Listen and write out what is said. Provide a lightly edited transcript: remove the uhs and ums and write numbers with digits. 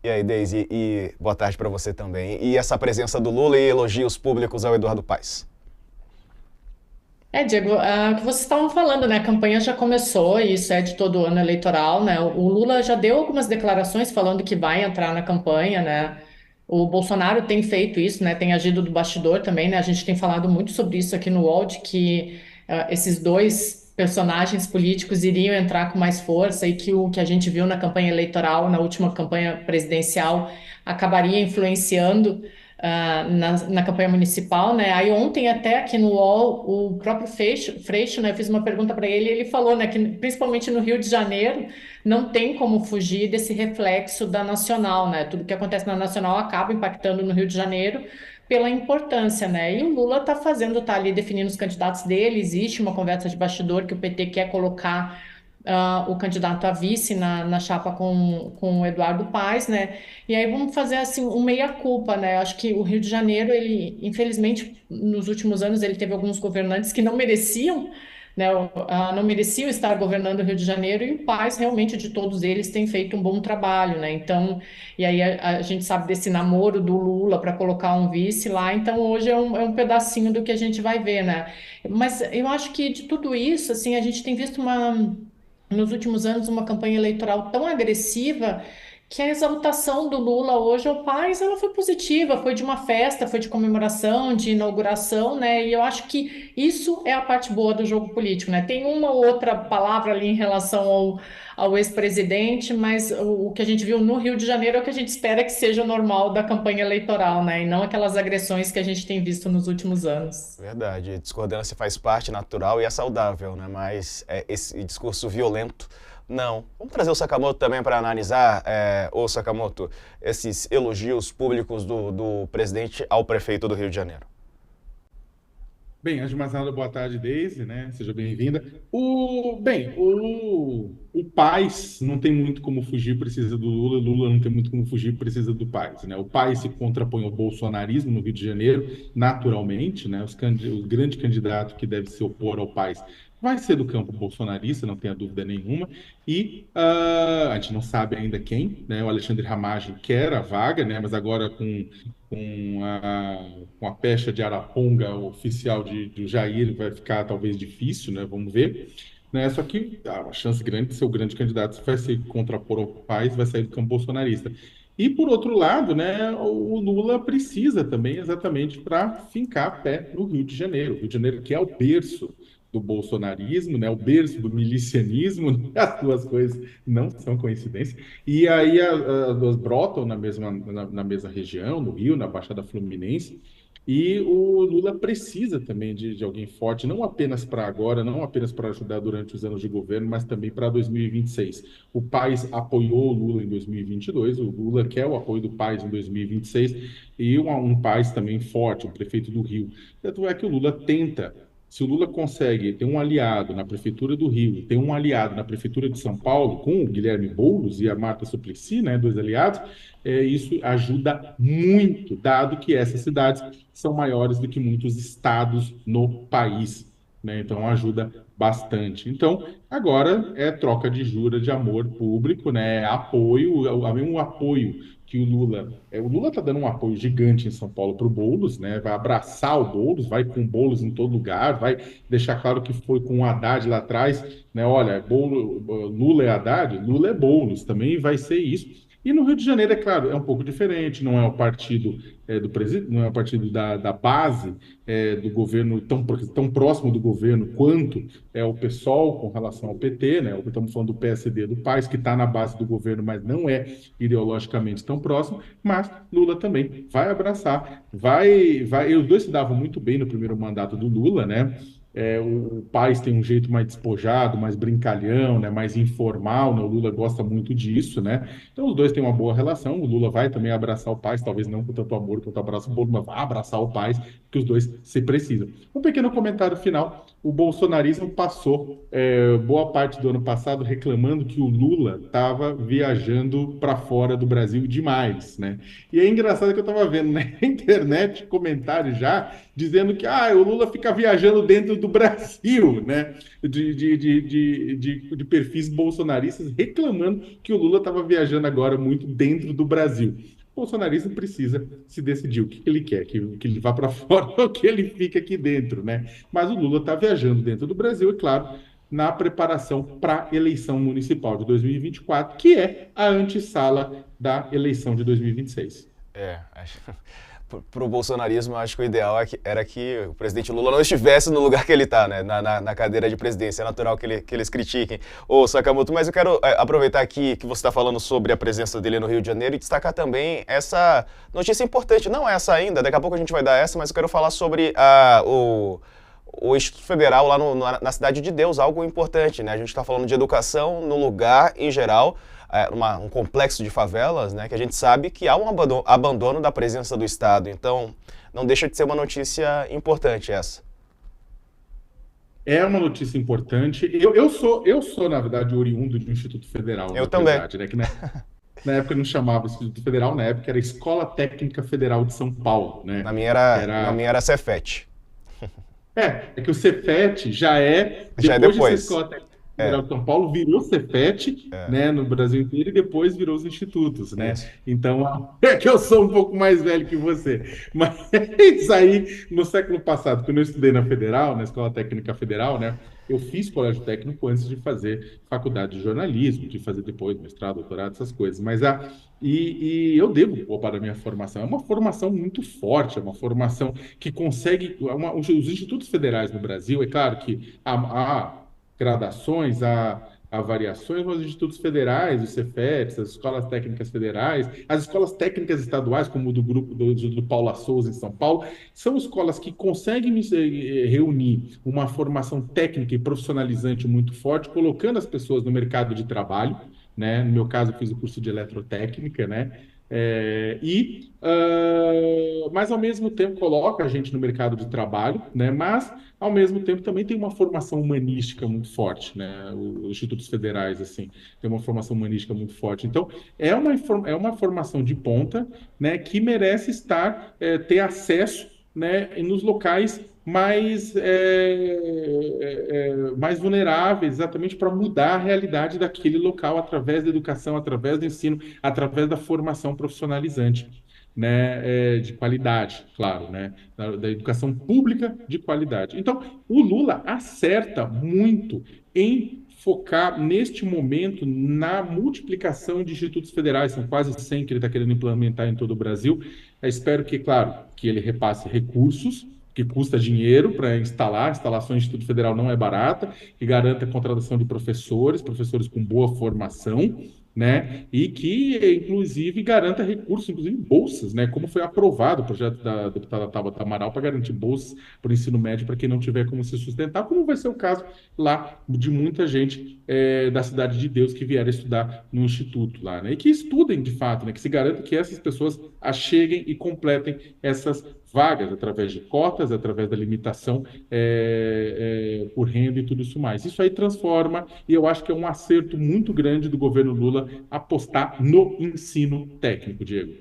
E aí, Deise, e boa tarde para você também. E essa presença do Lula e elogios públicos ao Eduardo Paes? Diego, o que vocês estavam falando, né? A campanha já começou, e isso é de todo ano eleitoral, né? O Lula já deu algumas declarações falando que vai entrar na campanha, né? O Bolsonaro tem feito isso, né? Tem agido do bastidor também, né? A gente tem falado muito sobre isso aqui no UOL, de que esses dois personagens políticos iriam entrar com mais força e que o que a gente viu na campanha eleitoral, na última campanha presidencial, acabaria influenciando na campanha municipal, né? Aí ontem até aqui no UOL, o próprio Freixo, né? Eu fiz uma pergunta para ele e ele falou, né, que principalmente no Rio de Janeiro não tem como fugir desse reflexo da Nacional, né? Tudo que acontece na Nacional acaba impactando no Rio de Janeiro pela importância, né? E o Lula tá ali definindo os candidatos dele, existe uma conversa de bastidor que o PT quer colocar o candidato a vice na chapa com o Eduardo Paes, né? E aí vamos fazer assim um meia-culpa, né? Acho que o Rio de Janeiro, ele, infelizmente, nos últimos anos, ele teve alguns governantes que não mereciam, né? Não mereciam estar governando o Rio de Janeiro, e o Paes, realmente, de todos eles, tem feito um bom trabalho, né? Então, e aí a gente sabe desse namoro do Lula para colocar um vice lá, então hoje é um pedacinho do que a gente vai ver, né? Mas eu acho que de tudo isso, assim, a gente tem visto nos últimos anos, uma campanha eleitoral tão agressiva que a exaltação do Lula hoje ao Paes, ela foi positiva, foi de uma festa, foi de comemoração, de inauguração, né? E eu acho que isso é a parte boa do jogo político, né? Tem uma ou outra palavra ali em relação ao ex-presidente, mas o que a gente viu no Rio de Janeiro é o que a gente espera que seja o normal da campanha eleitoral, né? E não aquelas agressões que a gente tem visto nos últimos anos. Verdade, discordância faz parte natural e é saudável, né? Mas esse discurso violento, não. Vamos trazer o Sakamoto também para analisar, ô Sakamoto, esses elogios públicos do presidente ao prefeito do Rio de Janeiro. Bem, antes de mais nada, boa tarde, Deise, né? Seja bem-vinda. O Paes não tem muito como fugir, precisa do Lula. Lula não tem muito como fugir, precisa do Paes, né? O Paes se contrapõe ao bolsonarismo no Rio de Janeiro, naturalmente, né? O grande candidato que deve se opor ao Paes vai ser do campo bolsonarista, não tenha dúvida nenhuma. E a gente não sabe ainda quem, né? O Alexandre Ramagem quer a vaga, né? Mas agora com a pecha de Araponga oficial do Jair vai ficar talvez difícil, né? Vamos ver. Né? Só que a chance grande de ser o grande candidato vai se contrapor ao Paes, vai sair do campo bolsonarista. E, por outro lado, né, o Lula precisa também exatamente para fincar pé no Rio de Janeiro. O Rio de Janeiro, que é o berço do bolsonarismo, né, o berço do milicianismo, né? As duas coisas não são coincidência. E aí as duas brotam na mesma região, no Rio, na Baixada Fluminense. E o Lula precisa também de alguém forte, não apenas para agora, não apenas para ajudar durante os anos de governo, mas também para 2026. O Paes apoiou o Lula em 2022, o Lula quer o apoio do Paes em 2026, e um Paes também forte, o prefeito do Rio. Tanto é que o Lula tenta. Se o Lula consegue ter um aliado na Prefeitura do Rio, ter um aliado na Prefeitura de São Paulo, com o Guilherme Boulos e a Marta Suplicy, né, dois aliados, isso ajuda muito, dado que essas cidades são maiores do que muitos estados no país, né? Então ajuda bastante. Então, agora é troca de jura de amor público, né? Apoio, o mesmo apoio que o Lula está dando um apoio gigante em São Paulo para o Boulos, né? Vai abraçar o Boulos, vai com o Boulos em todo lugar, vai deixar claro que foi com o Haddad lá atrás, né? Olha, Lula é Haddad, Lula é Boulos, também vai ser isso. E no Rio de Janeiro, é claro, é um pouco diferente, não é o partido do presidente, não é o partido da base do governo tão próximo do governo quanto é o PSOL com relação ao PT, né? Estamos falando do PSD do Paes, que está na base do governo, mas não é ideologicamente tão próximo, mas Lula também vai abraçar, vai. E os dois se davam muito bem no primeiro mandato do Lula, né? O Paes tem um jeito mais despojado, mais brincalhão, né, mais informal, né? O Lula gosta muito disso, né? Então os dois têm uma boa relação. O Lula vai também abraçar o Paes, talvez não com tanto amor quanto abraça o Bolo, mas vai abraçar o Paes, porque os dois se precisam. Um pequeno comentário final o bolsonarismo passou boa parte do ano passado reclamando que o Lula estava viajando para fora do Brasil demais, né? E é engraçado que eu estava vendo na internet comentários já dizendo que o Lula fica viajando dentro do Brasil, né? De perfis bolsonaristas reclamando que o Lula estava viajando agora muito dentro do Brasil. O bolsonarismo precisa se decidir o que ele quer, que ele vá para fora ou que ele fique aqui dentro, né? Mas o Lula está viajando dentro do Brasil, é claro, na preparação para a eleição municipal de 2024, que é a antessala da eleição de 2026. Para o bolsonarismo, eu acho que o ideal era que o presidente Lula não estivesse no lugar que ele está, né? Na cadeira de presidência. É natural que eles critiquem. Ô, Sakamoto, mas eu quero aproveitar aqui que você está falando sobre a presença dele no Rio de Janeiro e destacar também essa notícia importante. Não essa ainda, daqui a pouco a gente vai dar essa, mas eu quero falar sobre o Instituto Federal lá na Cidade de Deus, algo importante, né? A gente está falando de educação no lugar em geral, um complexo de favelas, né? Que a gente sabe que há um abandono da presença do Estado. Então, não deixa de ser uma notícia importante essa. É uma notícia importante. Eu sou, na verdade, oriundo de um Instituto Federal, Eu na também. verdade, né? Que na época não chamava Instituto Federal, na época era Escola Técnica Federal de São Paulo, né? Na minha era Cefet. É que o Cefet já é, Já é depois de ser depois. Escola Técnica Federal de São Paulo, virou Cefet, né, no Brasil inteiro, e depois virou os institutos, né? Isso. Então, é que eu sou um pouco mais velho que você. Mas isso aí, no século passado, quando eu estudei na Federal, na Escola Técnica Federal, né, eu fiz colégio técnico antes de fazer faculdade de jornalismo, de fazer depois mestrado, doutorado, essas coisas. E eu devo poupar a minha formação. É uma formação muito forte, é uma formação que consegue. Os institutos federais no Brasil, é claro que há gradações, há variações, mas os institutos federais, os Cefetes, as escolas técnicas federais, as escolas técnicas estaduais, como o do grupo do Paula Souza em São Paulo, são escolas que conseguem reunir uma formação técnica e profissionalizante muito forte, colocando as pessoas no mercado de trabalho, né? No meu caso, eu fiz o curso de eletrotécnica, né? Mas ao mesmo tempo coloca a gente no mercado de trabalho, né? Mas ao mesmo tempo também tem uma formação humanística muito forte, né? Os institutos federais assim tem uma formação humanística muito forte. Então é uma formação de ponta, né? Que merece ter acesso, né? Nos locais mais vulneráveis, exatamente para mudar a realidade daquele local através da educação, através do ensino, através da formação profissionalizante, né, de qualidade, claro, né, da educação pública de qualidade. Então, o Lula acerta muito em focar neste momento na multiplicação de institutos federais, são quase 100 que ele está querendo implementar em todo o Brasil. Eu espero que, claro, que ele repasse recursos, que custa dinheiro para instalar, a instalação do Instituto Federal não é barata, que garanta a contratação de professores com boa formação, né? E que, inclusive, garanta recursos, inclusive bolsas, né? Como foi aprovado o projeto da deputada Tabata Amaral para garantir bolsas para o ensino médio para quem não tiver como se sustentar, como vai ser o caso lá de muita gente da Cidade de Deus que vier estudar no instituto lá, né? E que estudem de fato, né? Que se garanta que essas pessoas acheguem e completem essas vagas através de cotas, através da limitação por renda e tudo isso mais. Isso aí transforma, e eu acho que é um acerto muito grande do governo Lula apostar no ensino técnico, Diego.